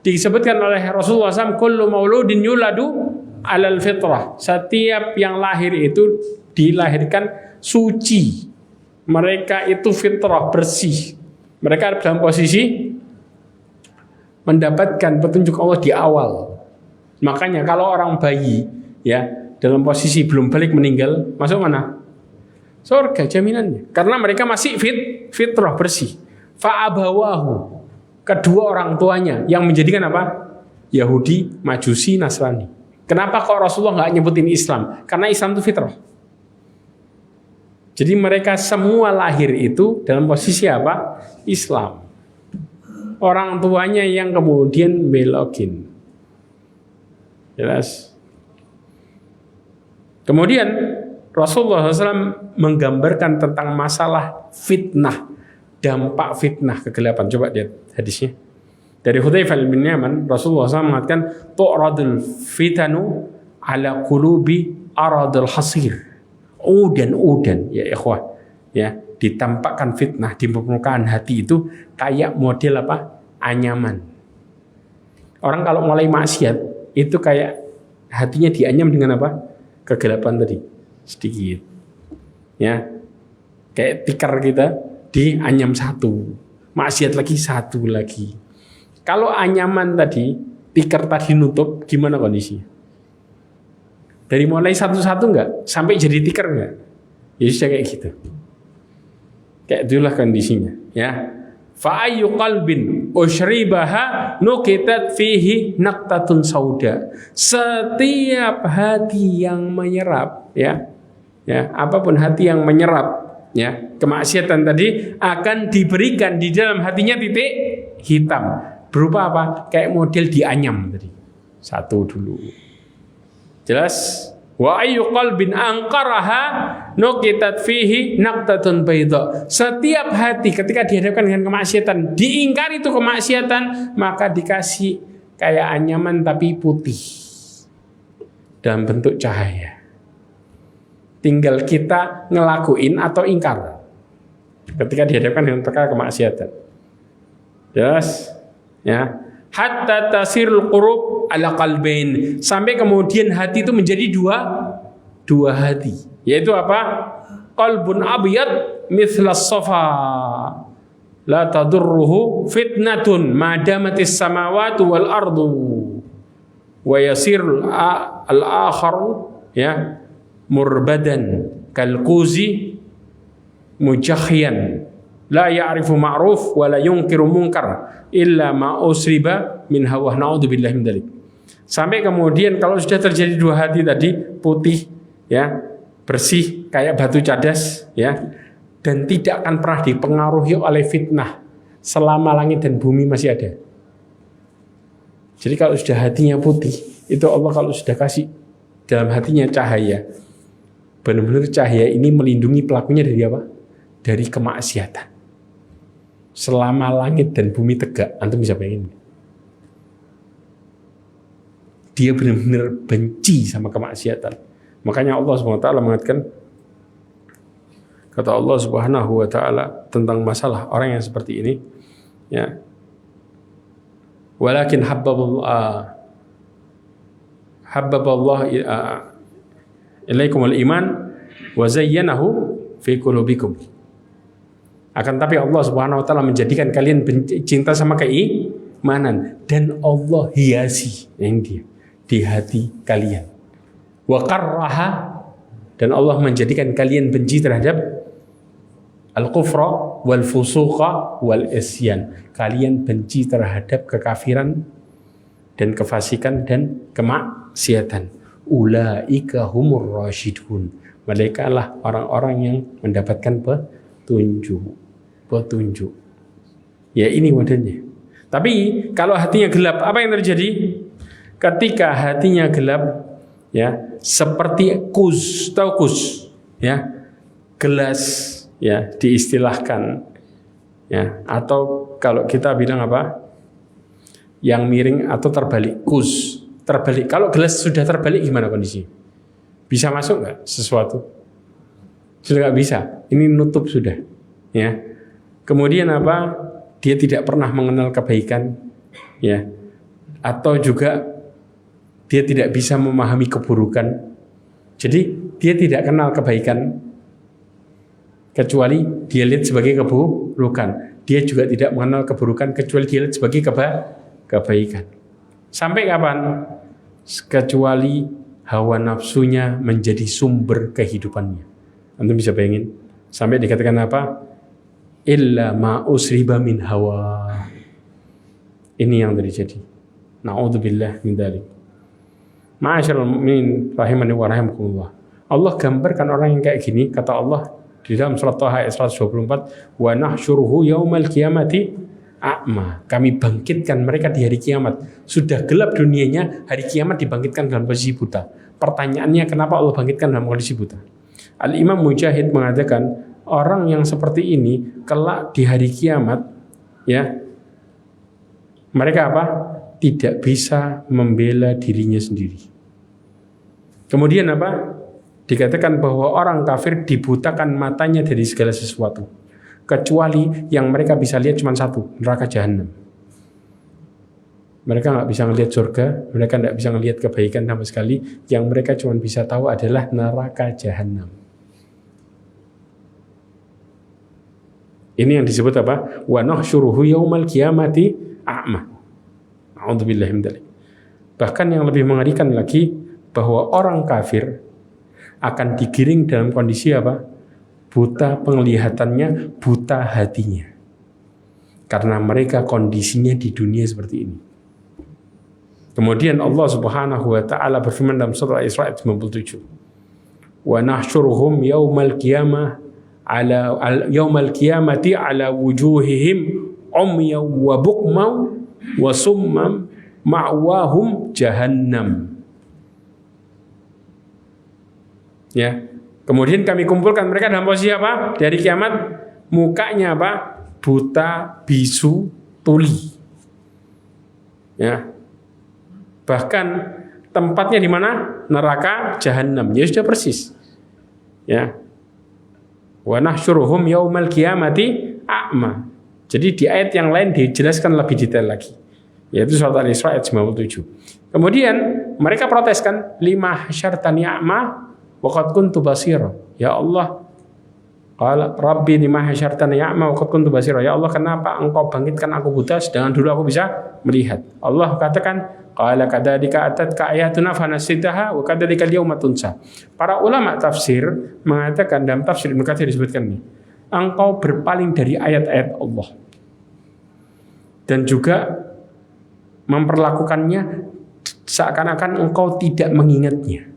disebutkan oleh Rasulullah SAW, kullu mauludin yuladu alal fitrah. Setiap yang lahir itu dilahirkan suci. Mereka itu fitrah, bersih. Mereka dalam posisi mendapatkan petunjuk Allah di awal. Makanya kalau orang bayi ya dalam posisi belum balik meninggal, masuk mana? Surga jaminannya. Karena mereka masih fitrah, bersih. Fa'abawahu, kedua orang tuanya yang menjadikan apa? Yahudi, Majusi, Nasrani. Kenapa kok Rasulullah nggak nyebutin Islam? Karena Islam itu fitrah. Jadi mereka semua lahir itu dalam posisi apa? Islam. Orang tuanya yang kemudian belokin. Jelas. Kemudian Rasulullah SAW menggambarkan tentang masalah fitnah, dampak fitnah kegelapan. Coba lihat hadisnya. Dari Hudzaifah bin Yaman, Rasulullah SAW mengatakan, tu'radul fitanu ala qulubi aradul hasir. Udan, ya ikhwah. Ya, ditampakkan fitnah di permukaan hati itu kayak model apa? Anyaman. Orang kalau mulai maksiat itu kayak hatinya dianyam dengan apa? Kegelapan tadi sedikit, ya kayak tikar kita dianyam satu, maksiat lagi satu lagi. Kalau anyaman tadi, tikar tadi nutup, gimana kondisinya? Dari mulai satu-satu enggak sampai jadi tikar enggak? Ya sudah kayak gitu. Kayak itulah kondisinya, ya. Fa ayyu qalbin ushribaha nukitat fihi naqtatun sauda. Setiap hati yang menyerap, ya, ya, apapun hati yang menyerap ya kemaksiatan tadi akan diberikan di dalam hatinya titik hitam berupa apa? Kayak model dianyam tadi. Satu dulu. Jelas? Wa ayyu qalbin anqaraha nuqitat fihi naqtatun bayda. Setiap hati ketika dihadapkan dengan kemaksiatan, diingkari itu kemaksiatan, maka dikasih kayak anyaman tapi putih dalam bentuk cahaya. Tinggal kita ngelakuin atau ingkar ketika dihadapkan dengan perkara kemaksiatan. Jelas? Ya. Hatta tasirul qurub ala qalbain, sampai kemudian hati itu menjadi dua hati. Yaitu apa? Qalbun abyad mithlas safa la tadurruhu fitnatun ma damatis samawati wal ardu wa yasirul al-akhar ya murbadan kalquzi mujahyan la ya'rifu ma'ruf wa la yunkiru munkar illa ma usriba min hawa. Na'udzubillahi min dzalik. Sampai kemudian kalau sudah terjadi dua hati tadi putih ya, bersih kayak batu cadas ya, dan tidak akan pernah dipengaruhi oleh fitnah selama langit dan bumi masih ada. Jadi kalau sudah hatinya putih, itu Allah kalau sudah kasih dalam hatinya cahaya, benar-benar cahaya ini melindungi pelakunya dari apa? Dari kemaksiatan. Selama langit dan bumi tegak, antum bisa bayangin. Dia benar-benar benci sama kemaksiatan. Makanya Allah SWT mengatakan, kata Allah Subhanahu wa taala tentang masalah orang yang seperti ini, ya. Walakin habbaballah ilaikumul iman wa zayyanahu fi qulubikum. Akan tapi Allah Subhanahu wa taala menjadikan kalian cinta sama keimanan, dan Allah hiasi yang dia di hati kalian. Wa qarraha, dan Allah menjadikan kalian benci terhadap al-kufra wal fusuqa wal isyan. Kalian benci terhadap kekafiran dan kefasikan dan kemaksiatan. Ulaika humur rasyidun. Mereka lah orang-orang yang mendapatkan petunjuk. Ya ini modelnya. Tapi kalau hatinya gelap, apa yang terjadi? Ketika hatinya gelap, ya seperti kus, tahu kus, ya gelas, ya diistilahkan, ya atau kalau kita bilang apa? Yang miring atau terbalik, kus, terbalik. Kalau gelas sudah terbalik gimana kondisi? Bisa masuk nggak sesuatu? Sudah nggak bisa. Ini nutup sudah, ya. Kemudian apa? Dia tidak pernah mengenal kebaikan, ya, atau juga dia tidak bisa memahami keburukan. Jadi dia tidak kenal kebaikan, kecuali dia lihat sebagai keburukan. Dia juga tidak mengenal keburukan kecuali dia lihat sebagai kebaikan. Sampai kapan? Kecuali hawa nafsunya menjadi sumber kehidupannya. Anda bisa bayangin. Sampai dikatakan apa? Illa ma usriba min hawa. Ini yang terjadi. Na'udzubillah min dzalik. Ma'asyiral mu'minin rahimani wa rahimakumullah. Allah gambarkan orang yang kayak gini, kata Allah di dalam surat Thaha ayat 124, wa nahsyuruhu yaumal qiyamati a'ma. Kami bangkitkan mereka di hari kiamat. Sudah gelap dunianya, hari kiamat dibangkitkan dalam posisi buta. Pertanyaannya, kenapa Allah bangkitkan dalam kondisi buta? Al-Imam Mujahid mengatakan, orang yang seperti ini kelak di hari kiamat, ya, mereka apa? Tidak bisa membela dirinya sendiri. Kemudian apa? Dikatakan bahwa orang kafir dibutakan matanya dari segala sesuatu, kecuali yang mereka bisa lihat cuma satu, neraka jahanam. Mereka nggak bisa ngelihat surga, mereka nggak bisa ngelihat kebaikan sama sekali. Yang mereka cuma bisa tahu adalah neraka jahanam. Ini yang disebut apa? Wa nahsyuruhu yaumal qiyamati a'ma. A'udzubillahi min dzalik. Bahkan yang lebih mengerikan lagi, bahwa orang kafir akan digiring dalam kondisi apa? Buta penglihatannya, buta hatinya. Karena mereka kondisinya di dunia seperti ini. Kemudian Allah Subhanahu wa taala berfirman dalam surah Al-Isra ayat 97. wa nahsyuruhum yaumal qiyamati ala wujuhihim umyan wa bukman wa summan ma'wahum jahannam. Ya. Kemudian kami kumpulkan mereka dalam posisi apa? Dari kiamat mukanya apa? Buta, bisu, tuli. Ya. Bahkan tempatnya di mana? Neraka jahanam. Ya sudah persis. Ya. Wa nahsyuruhum yaumal qiyamati a'ma. Jadi di ayat yang lain dijelaskan lebih detail lagi. Yaitu surat Al-Isra ayat 97. Kemudian mereka proteskan, lima hasyartani a'ma wa qad kuntu basira. Ya Allah, qala rabbi lima hasyartani a'ma wa qad kuntu basira. Ya Allah, kenapa engkau bangkitkan aku buta sedangkan dulu aku bisa melihat? Allah katakan, qala kadzalika atatka ayatuna fanasitaha wa kadzalika al-yauma tunsa. Para ulama tafsir mengatakan, dalam tafsir Ibnu Katsir disebutkan ini, engkau berpaling dari ayat-ayat Allah dan juga memperlakukannya seakan-akan engkau tidak mengingatnya,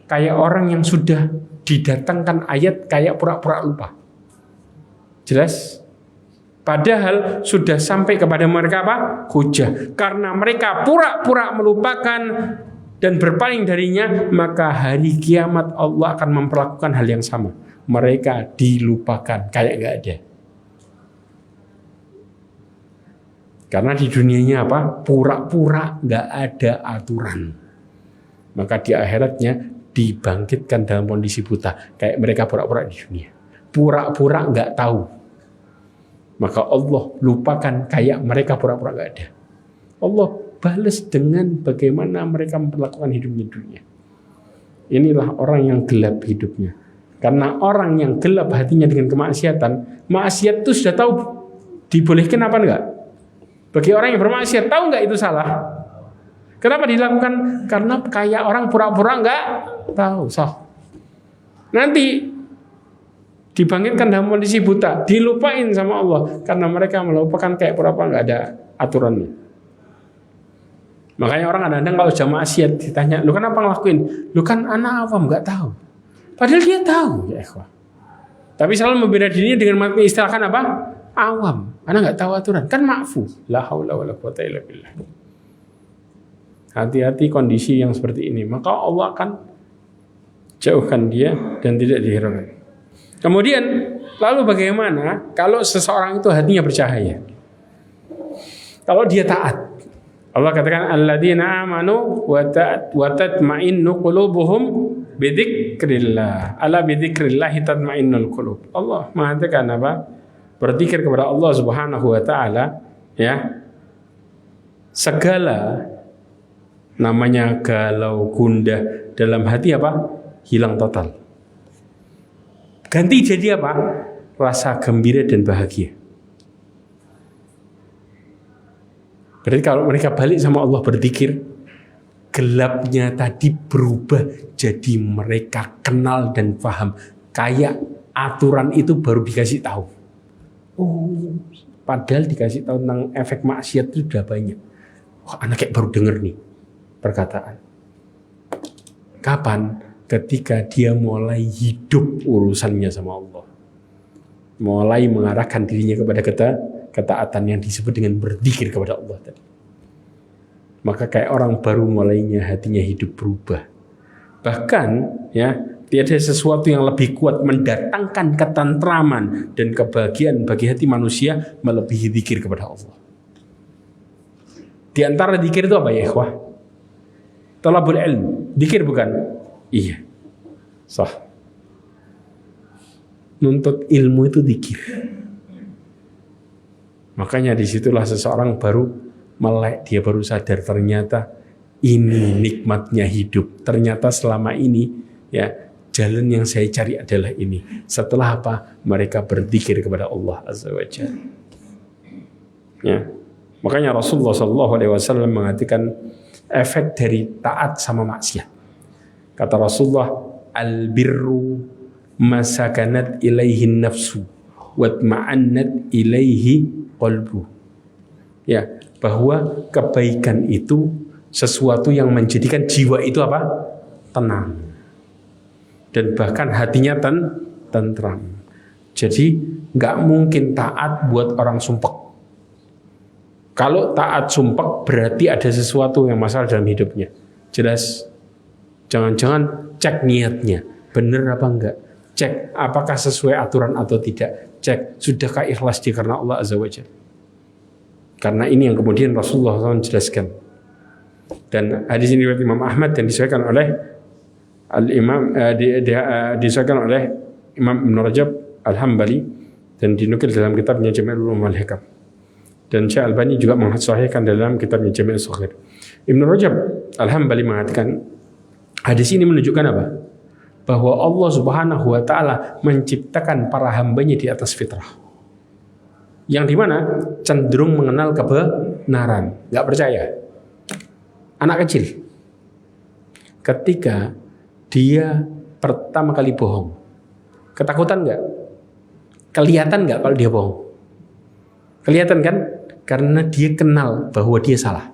kayak orang yang sudah didatangkan ayat kayak pura-pura lupa. Jelas? Padahal sudah sampai kepada mereka apa? Hujah. Karena mereka pura-pura melupakan dan berpaling darinya, maka hari kiamat Allah akan memperlakukan hal yang sama. Mereka dilupakan kayak gak ada. Karena di dunianya apa? Pura-pura gak ada aturan. Maka di akhiratnya dibangkitkan dalam kondisi buta, kayak mereka pura-pura di dunia. Pura-pura gak tahu. Maka Allah lupakan kayak mereka pura-pura gak ada. Allah balas dengan bagaimana mereka memperlakukan hidupnya di dunia. Inilah orang yang gelap hidupnya. Karena orang yang gelap hatinya dengan kemaksiatan, maksiat itu sudah tahu dibolehkan apa enggak? Bagi orang yang bermaksiat, tahu enggak itu salah? Kenapa dilakukan? Karena kayak orang pura-pura enggak tahu. Nanti dibangkitkan dalam kondisi buta, dilupain sama Allah karena mereka melupakan kayak pura-pura enggak ada aturannya. Makanya orang kadang-kadang kalau sudah maksiat ditanya, lu kenapa ngelakuin? Lu kan anak awam enggak tahu. Padahal dia tahu, ya ikhwah. Tapi selalu membela dirinya dengan mengistilahkan apa? Awam. Karena nggak tahu aturan. Kan ma'fu. La haula wala quwata illa billah. Hati-hati kondisi yang seperti ini. Maka Allah akan jauhkan dia dan tidak dihiraukan. Kemudian, lalu bagaimana kalau seseorang itu hatinya bercahaya? Kalau dia taat. Allah katakan, alladzina amanu wa tatma'innu qulubuhum bidzikrillah. Ala bidzikrillah tatma'innul qulub. Allah mengatakan apa? Berzikir kepada Allah Subhanahu wa taala, ya. Segala namanya galau, gundah dalam hati apa? Hilang total. Ganti jadi apa? Rasa gembira dan bahagia. Berarti kalau mereka balik sama Allah berzikir, gelapnya tadi berubah jadi mereka kenal dan paham. Kayak aturan itu baru dikasih tahu. Oh, padahal dikasih tahu tentang efek maksiat itu sudah banyak. Wah, anak kayak baru denger nih perkataan. Kapan? Ketika dia mulai hidup urusannya sama Allah. Mulai mengarahkan dirinya kepada ketaatan yang disebut dengan berzikir kepada Allah tadi. Maka kayak orang baru mulainya hatinya hidup berubah. Bahkan ya, tiada sesuatu yang lebih kuat mendatangkan ketentraman dan kebahagiaan bagi hati manusia melebihi zikir kepada Allah. Di antara zikir itu apa ya ikhwah? Talabul ilm. Zikir bukan? Iya. Sah. Nuntut ilmu itu zikir. Makanya disitulah seseorang baru melek, dia baru sadar ternyata ini nikmatnya hidup. Ternyata selama ini ya jalan yang saya cari adalah ini. Setelah apa? Mereka berzikir kepada Allah Azza wa Jalla. Ya. Makanya Rasulullah SAW mengatakan efek dari taat sama maksiat. Kata Rasulullah, al-birru masakanat ilaihi nafsu watma'annat ilaihi qalbu. Ya, bahwa kebaikan itu sesuatu yang menjadikan jiwa itu apa? Tenang. dan bahkan hatinya tentram. Jadi nggak mungkin taat buat orang sumpek. Kalau taat sumpek berarti ada sesuatu yang masalah dalam hidupnya. Jelas. Jangan-jangan cek niatnya, benar apa enggak? Cek apakah sesuai aturan atau tidak. Cek sudahkah ikhlas karena Allah Azza wa Jalla. Karena ini yang kemudian Rasulullah SAW jelaskan. Dan hadis ini riwayat Imam Ahmad dan disahihkan oleh Al-Imam disahihkan oleh Imam Ibn Rajab Al-Hambali dan dinukil dalam kitabnya Jami'ul Ulum wal Hikam. Dan Syekh Albani juga mensahihkan dalam kitabnya Jami' As-Shaghir. Ibn Rajab Al-Hambali mengatakan hadis ini menunjukkan apa? Bahwa Allah Subhanahu wa taala menciptakan para hambanya di atas fitrah. Yang dimana cenderung mengenal kebenaran, nggak percaya. Anak kecil, ketika dia pertama kali bohong, ketakutan nggak? Kelihatan nggak kalau dia bohong? Kelihatan kan? Karena dia kenal bahwa dia salah.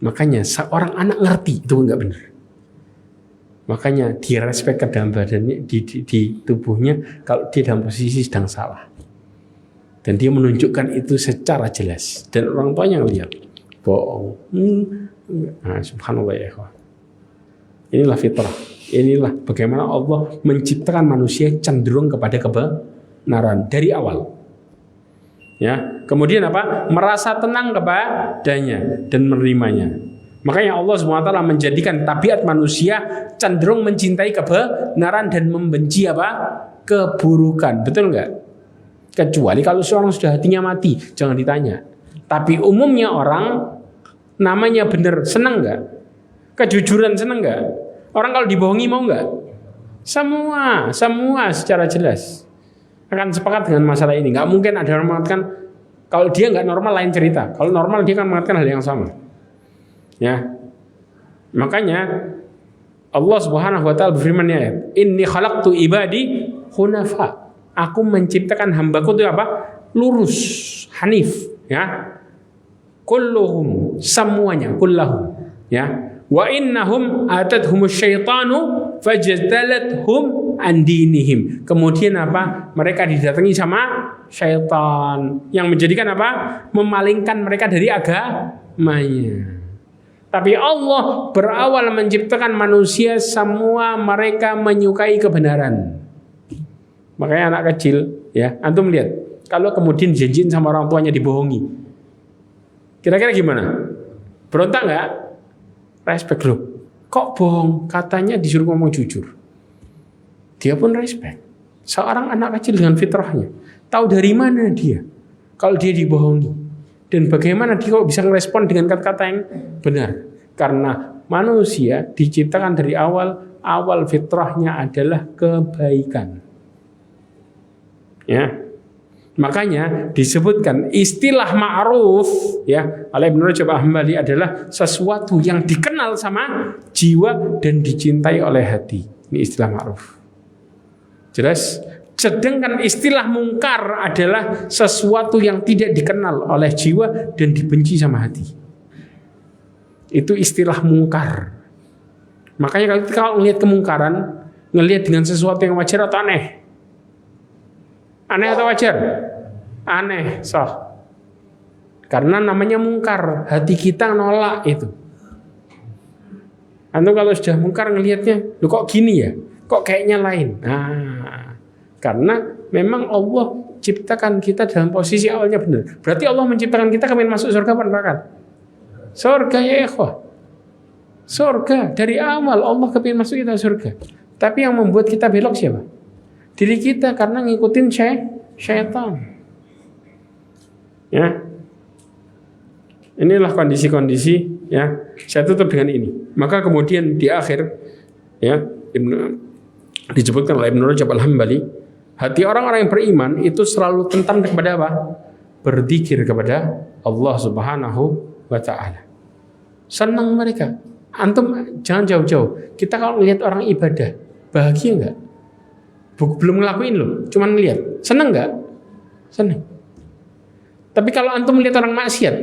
Makanya seorang anak ngerti itu nggak benar. Makanya dia respect ke dalam badannya, di tubuhnya kalau dia dalam posisi sedang salah. Dan dia menunjukkan itu secara jelas. Dan orang tuanya ngelihat bohong. Nah, subhanallah ya ikhwan. Inilah fitrah. Inilah bagaimana Allah menciptakan manusia cenderung kepada kebenaran dari awal. Ya, kemudian apa? Merasa tenang kepadanya dan menerimanya. Makanya Allah SWT menjadikan tabiat manusia cenderung mencintai kebenaran dan membenci apa? Keburukan. Betul nggak? Kecuali kalau seorang sudah hatinya mati, jangan ditanya. Tapi umumnya orang namanya benar, senang nggak? Kejujuran senang nggak? Orang kalau dibohongi mau nggak? Semua secara jelas akan sepakat dengan masalah ini. Nggak mungkin ada orang mengatakan kalau dia nggak normal lain cerita. Kalau normal dia akan mengatakan hal yang sama. Ya, makanya Allah Subhanahu Wa Taala berfirman ya, Inni khalaqtu ibadi hunafa. Aku menciptakan hambaku itu apa? Lurus, hanif. Ya, kulluhum, semuanya, kullahum. Ya, wa innahum atadhumus syaitanu fajtalathum an dinihim. Kemudian apa? Mereka didatangi sama syaitan yang menjadikan apa? Memalingkan mereka dari agamanya. Tapi Allah berawal menciptakan manusia semua mereka menyukai kebenaran. Makanya anak kecil, ya, antum lihat, kalau kemudian janjiin sama orang tuanya dibohongi, kira-kira gimana? Berontak nggak? Respect loh. Kok bohong? Katanya disuruh ngomong jujur. Dia pun respect. Seorang anak kecil dengan fitrahnya, tahu dari mana dia kalau dia dibohongi dan bagaimana dia kok bisa merespon dengan kata-kata yang benar? Karena manusia diciptakan dari awal fitrahnya adalah kebaikan. Ya, makanya disebutkan istilah ma'ruf ya oleh Ibnu Rajab Al-Hambali adalah sesuatu yang dikenal sama jiwa dan dicintai oleh hati. Ini istilah ma'ruf. Jelas. Sedangkan istilah mungkar adalah sesuatu yang tidak dikenal oleh jiwa dan dibenci sama hati. Itu istilah mungkar. Makanya kalau ngelihat kemungkaran, ngelihat dengan sesuatu yang wajar atau aneh? Aneh atau wajar? Aneh, karena namanya mungkar, hati kita nolak itu. Antum kalau sudah mungkar ngelihatnya, lu kok gini ya? Kok kayaknya lain? Nah, karena memang Allah ciptakan kita dalam posisi awalnya benar. Berarti Allah menciptakan kita kemudian masuk surga apa neraka? Surga ya ikhwah. Surga dari awal Allah kepingin masuk kita surga. Tapi yang membuat kita belok siapa? Diri kita karena ngikutin syaitan. Ya. Inilah kondisi-kondisi ya. Saya tutup dengan ini. Maka kemudian di akhir ya disebutkan oleh Ibnu Rajab Al-Hambali, hati orang-orang yang beriman itu selalu tentang kepada apa? Berzikir kepada Allah Subhanahu wa taala. Senang mereka. Antum jangan jauh-jauh. Kita kalau melihat orang ibadah, bahagia enggak? Belum ngelakuin loh, cuman ngelihat. Seneng nggak? Seneng. Tapi kalau antum melihat orang maksiat,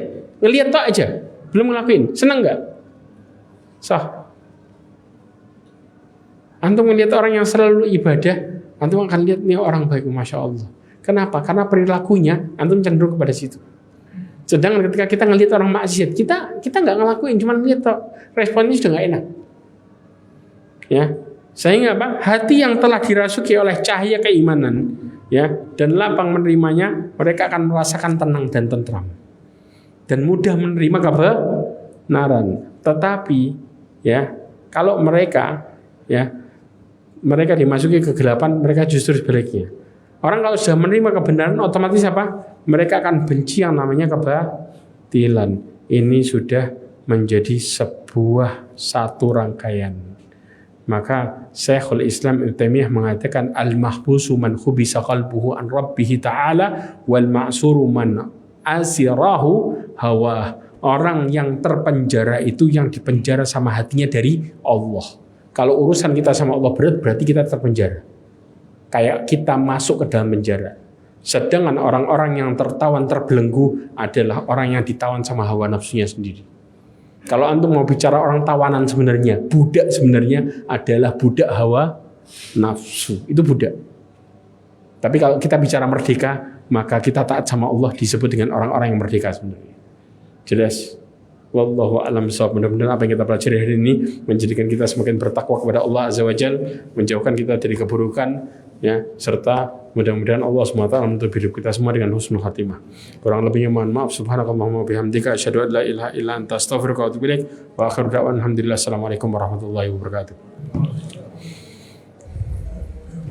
ngelihat tok aja, belum ngelakuin, seneng nggak? Antum melihat orang yang selalu ibadah, antum akan lihat nih orang baik, masya Allah. Kenapa? Karena perilakunya antum cenderung kepada situ. Sedangkan ketika kita ngelihat orang maksiat, kita nggak ngelakuin, cuma lihat responnya sudah nggak enak. Ya, sehingga apa? Hati yang telah dirasuki oleh cahaya keimanan, ya, dan lapang menerimanya, mereka akan merasakan tenang dan tentram dan mudah menerima kebenaran. Tetapi, ya, kalau mereka dimasuki kegelapan, mereka justru sebaliknya. Orang kalau sudah menerima kebenaran, otomatis apa? Mereka akan benci yang namanya kebatilan. Ini sudah menjadi satu rangkaian. Maka Syekhul Islam Ibnu Taimiyah mengatakan al-mahbusu man khubisa qalbuhu an rabbih ta'ala wal ma'suru man asirahu hawa. Orang yang terpenjara itu yang dipenjara sama hatinya dari Allah. Kalau urusan kita sama Allah berat, berarti kita terpenjara. Kayak kita masuk ke dalam penjara. Sedangkan orang-orang yang tertawan, terbelenggu adalah orang yang ditawan sama hawa nafsunya sendiri. Kalau antum mau bicara orang tawanan sebenarnya, budak sebenarnya adalah budak hawa nafsu. Itu budak. Tapi kalau kita bicara merdeka, maka kita taat sama Allah disebut dengan orang-orang yang merdeka sebenarnya. Jelas? Wallahu a'lam bishawab. Mudah-mudahan apa yang kita pelajari hari ini menjadikan kita semakin bertakwa kepada Allah Azza wa Jalla, menjauhkan kita dari keburukan, ya, serta mudah-mudahan Allah SWT menutup hidup kita semua dengan husnul khatimah. Kurang lebihnya mohon maaf. Subhanakallahumma bihamdika asyhadu an la ilaha illa anta astaghfiruka wa atubu ilaik. Wa akhiru da'wana alhamdulillah. Assalamualaikum warahmatullahi wabarakatuh.